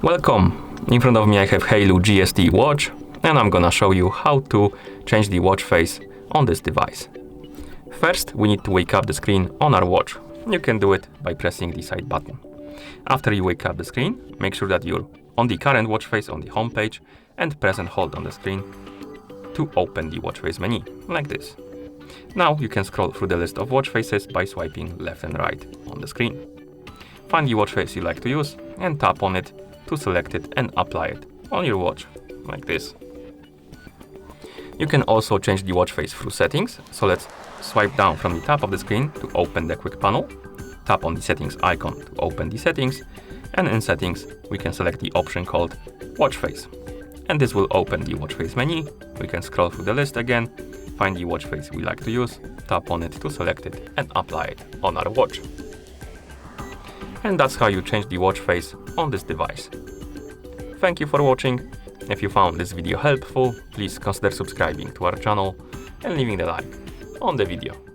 Welcome! In front of me I have Haylou GST watch, and I'm gonna show you how to change the watch face on this device. First, we need to wake up the screen on our watch. You can do it by pressing the side button. After you wake up the screen, make sure that you're on the current watch face on the home page and press and hold on the screen to open the watch face menu, like this. Now you can scroll through the list of watch faces by swiping left and right on the screen. Find the watch face you like to use and tap on it to select it and apply it on your watch, like this. You can also change the watch face through settings, so let's swipe down from the top of the screen to open the quick panel, tap on the settings icon to open the settings, and in settings we can select the option called watch face. And this will open the watch face menu. We can scroll through the list again, find the watch face we like to use, tap on it to select it and apply it on our watch. And that's how you change the watch face on this device. Thank you for watching. If you found this video helpful, please consider subscribing to our channel and leaving a like on the video.